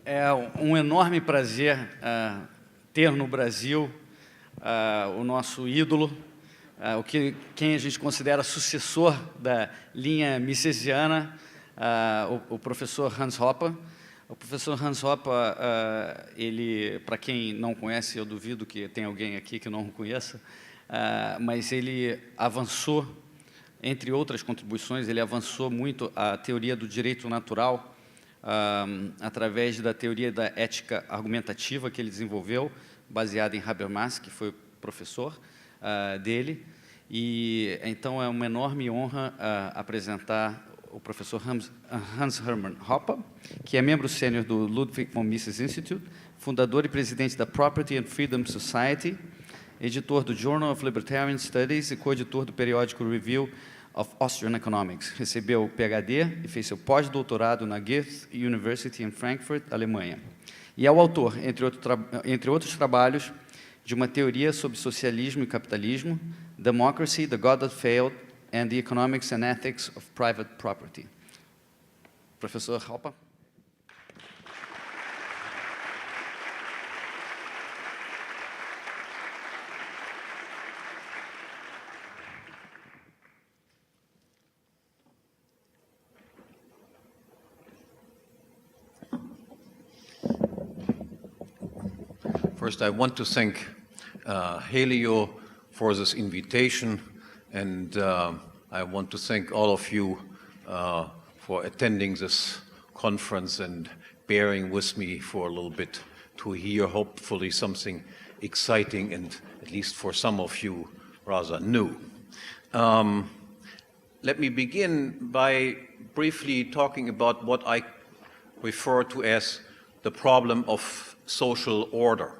É um enorme prazer ter no Brasil o nosso ídolo, quem a gente considera sucessor da linha misesiana, o professor Hans Hoppe. O professor Hans Hoppe, ele, para quem não conhece, eu duvido que tenha alguém aqui que não o conheça, mas ele avançou, entre outras contribuições, ele avançou muito a teoria do direito natural, através da teoria da ética argumentativa que ele desenvolveu, baseada em Habermas, que foi o professor dele. E então é uma enorme honra apresentar o professor Hans Hermann Hoppe, que é membro sênior do Ludwig von Mises Institute, fundador e presidente da Property and Freedom Society, editor do Journal of Libertarian Studies e coeditor do periódico Review of Austrian Economics. Recebeu o PhD e fez seu pós-doutorado na Goethe University em Frankfurt, Alemanha. E é o autor, entre outros trabalhos, de uma teoria sobre socialismo e capitalismo, Democracy, The God That Failed, and the Economics and Ethics of Private Property. Professor Hoppe. First, I want to thank Helio for this invitation, and I want to thank all of you for attending this conference and bearing with me for a little bit to hear hopefully something exciting and, at least for some of you, rather new. Let me begin by briefly talking about what I refer to as the problem of social order.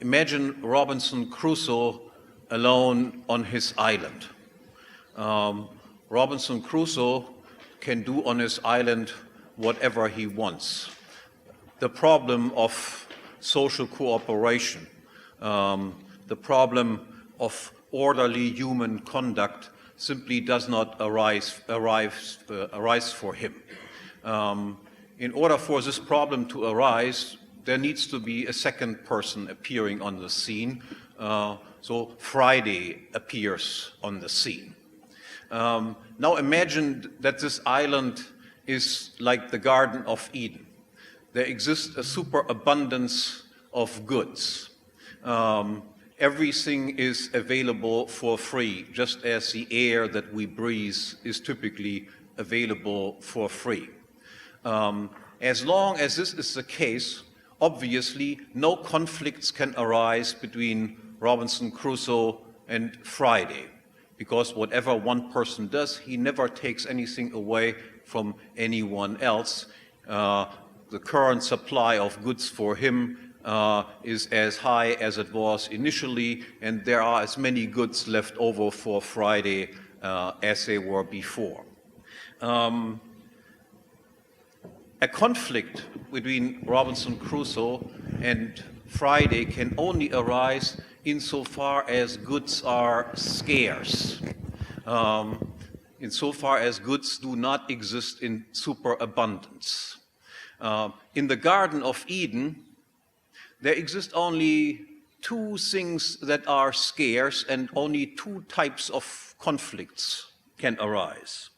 Imagine Robinson Crusoe alone on his island. Robinson Crusoe can do on his island whatever he wants. The problem of social cooperation, the problem of orderly human conduct simply does not arise for him. In order for this problem to arise, there needs to be a second person appearing on the scene. So Friday appears on the scene. Now imagine that this island is like the Garden of Eden. There exists a superabundance of goods. Everything is available for free, just as the air that we breathe is typically available for free. As long as this is the case, obviously, no conflicts can arise between Robinson Crusoe and Friday, because whatever one person does, he never takes anything away from anyone else. The current supply of goods for him is as high as it was initially, and there are as many goods left over for Friday as there were before. A conflict between Robinson Crusoe and Friday can only arise insofar as goods are scarce, insofar as goods do not exist in superabundance. In the Garden of Eden, there exist only two things that are scarce, and only two types of conflicts can arise.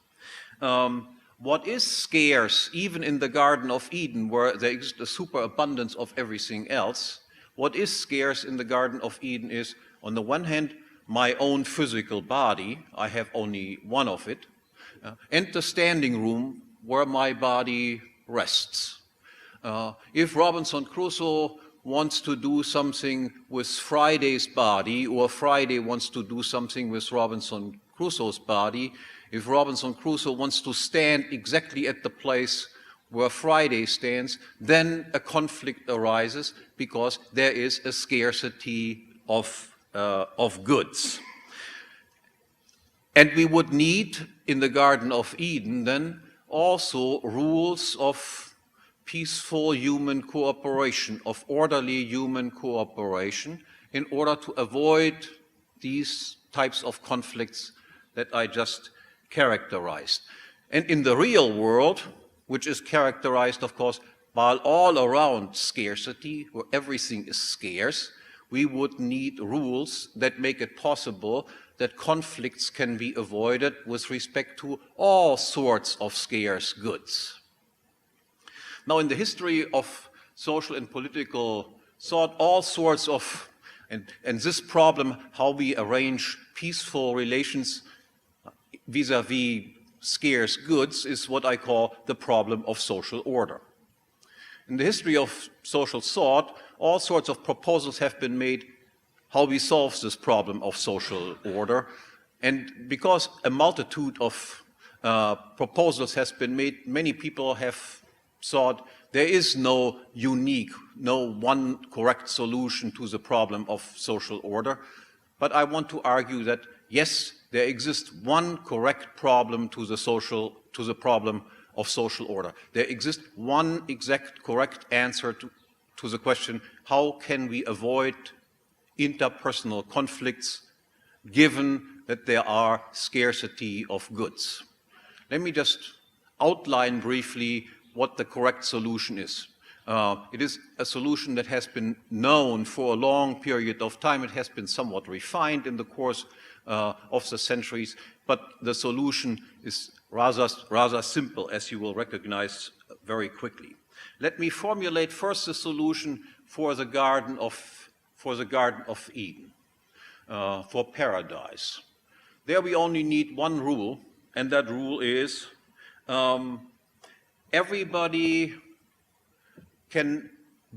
What is scarce, even in the Garden of Eden, where there exists a superabundance of everything else, what is scarce in the Garden of Eden is, on the one hand, my own physical body, I have only one of it, and the standing room where my body rests. If Robinson Crusoe wants to do something with Friday's body, or Friday wants to do something with Robinson Crusoe's body, if Robinson Crusoe wants to stand exactly at the place where Friday stands, then a conflict arises because there is a scarcity of goods. And we would need, in the Garden of Eden, then also rules of peaceful human cooperation, of orderly human cooperation, in order to avoid these types of conflicts that I just characterized. And in the real world, which is characterized, of course, while all around scarcity, where everything is scarce, we would need rules that make it possible that conflicts can be avoided with respect to all sorts of scarce goods. Now, in the history of social and political thought, all sorts of, and this problem, how we arrange peaceful relations vis-à-vis scarce goods, is what I call the problem of social order. In the history of social thought, all sorts of proposals have been made how we solve this problem of social order. And because a multitude of proposals has been made, many people have thought there is no unique, no one correct solution to the problem of social order. But I want to argue that, yes, there exists one correct problem to the problem of social order. There exists one exact correct answer to the question, how can we avoid interpersonal conflicts given that there are scarcity of goods? Let me just outline briefly what the correct solution is. It is a solution that has been known for a long period of time. It has been somewhat refined in the course of the centuries, but the solution is rather simple, as you will recognize very quickly. Let me formulate first the solution for the Garden of Eden, for paradise. There we only need one rule, and that rule is everybody can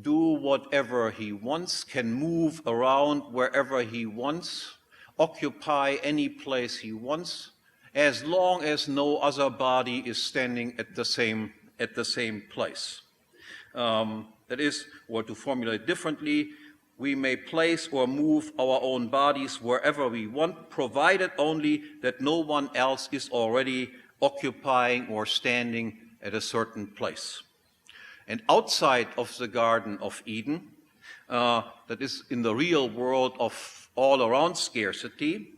do whatever he wants, can move around wherever he wants, occupy any place he wants, as long as no other body is standing at the same place. That is, or to formulate differently, we may place or move our own bodies wherever we want, provided only that no one else is already occupying or standing at a certain place. And outside of the Garden of Eden, that is in the real world of all around scarcity,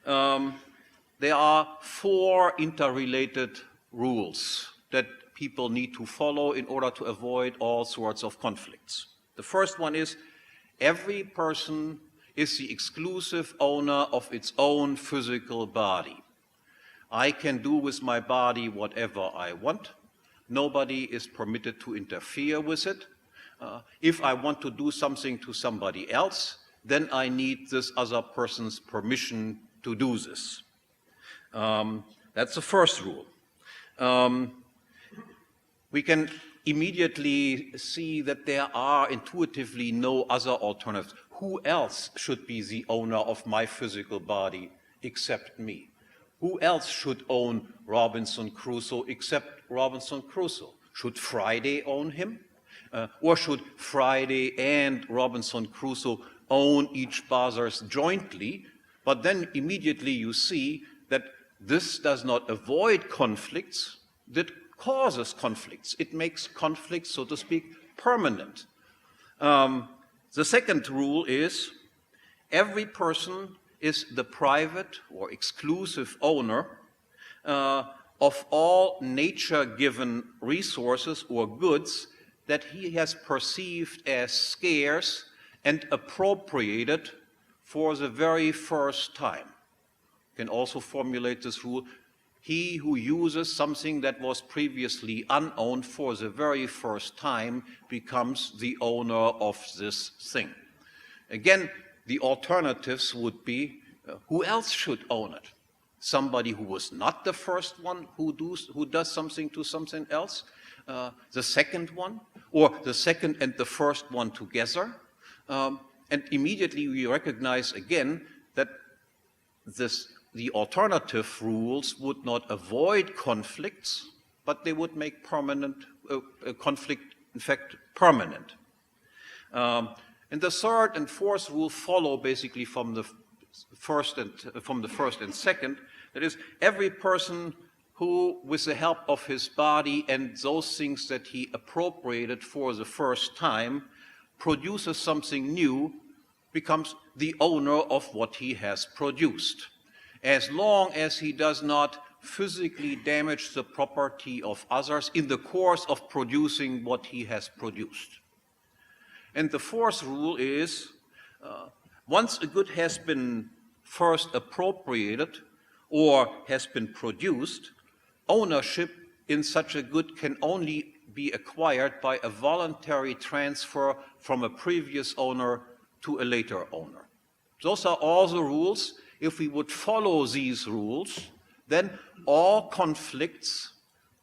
there are 4 interrelated rules that people need to follow in order to avoid all sorts of conflicts. The first one is, every person is the exclusive owner of its own physical body. I can do with my body whatever I want. Nobody is permitted to interfere with it. If I want to do something to somebody else, then I need this other person's permission to do this. That's the first rule. We can immediately see that there are intuitively no other alternatives. Who else should be the owner of my physical body except me? Who else should own Robinson Crusoe except Robinson Crusoe? Should Friday own him? Or should Friday and Robinson Crusoe own each others jointly? But then immediately you see that this does not avoid conflicts, that causes conflicts. It makes conflicts, so to speak, permanent. The second rule is every person is the private or exclusive owner of all nature-given resources or goods that he has perceived as scarce and appropriated for the very first time. You can also formulate this rule: he who uses something that was previously unowned for the very first time becomes the owner of this thing. Again, the alternatives would be, who else should own it? Somebody who was not the first one who does something to something else? The second one? Or the second and the first one together? And immediately we recognize again that the alternative rules would not avoid conflicts, but they would make conflict, in fact, permanent. And the third and fourth rule follow basically from the first and second. That is, every person who, with the help of his body and those things that he appropriated for the first time, produces something new, becomes the owner of what he has produced, as long as he does not physically damage the property of others in the course of producing what he has produced. And the fourth rule is, once a good has been first appropriated or has been produced, ownership in such a good can only be acquired by a voluntary transfer from a previous owner to a later owner. Those are all the rules. If we would follow these rules, then all conflicts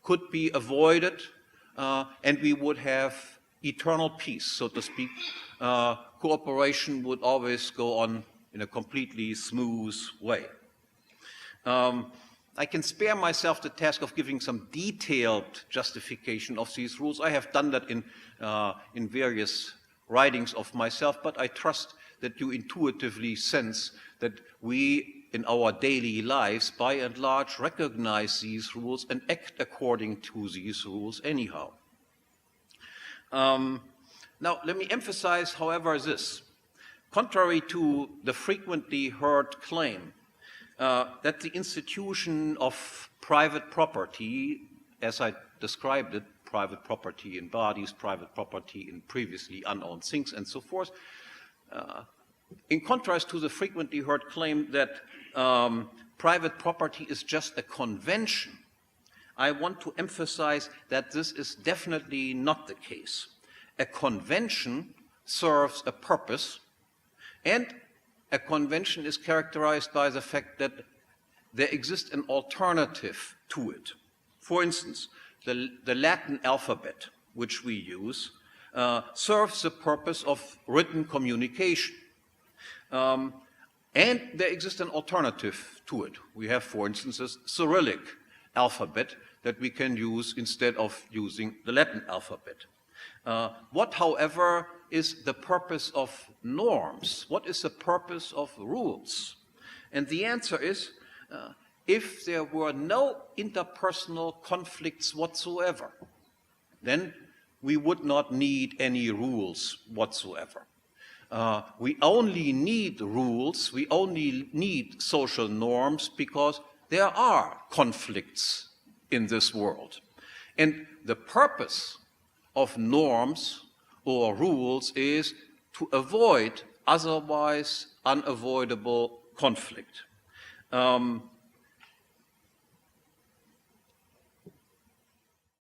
could be avoided and we would have eternal peace, so to speak. Cooperation would always go on in a completely smooth way. I can spare myself the task of giving some detailed justification of these rules. I have done that in various writings of myself, but I trust that you intuitively sense that we, in our daily lives, by and large, recognize these rules and act according to these rules anyhow. Now, let me emphasize, however, this. Contrary to the frequently heard claim that the institution of private property, as I described it, private property in bodies, private property in previously unowned things, and so forth, in contrast to the frequently heard claim that private property is just a convention, I want to emphasize that this is definitely not the case. A convention serves a purpose, and a convention is characterized by the fact that there exists an alternative to it. For instance, the Latin alphabet, which we use, serves the purpose of written communication. And there exists an alternative to it. We have, for instance, a Cyrillic alphabet that we can use instead of using the Latin alphabet. What, however, is the purpose of norms? What is the purpose of rules? And the answer is, if there were no interpersonal conflicts whatsoever, then we would not need any rules whatsoever. We only need rules, we only need social norms because there are conflicts in this world. And the purpose of norms or rules is to avoid otherwise unavoidable conflict.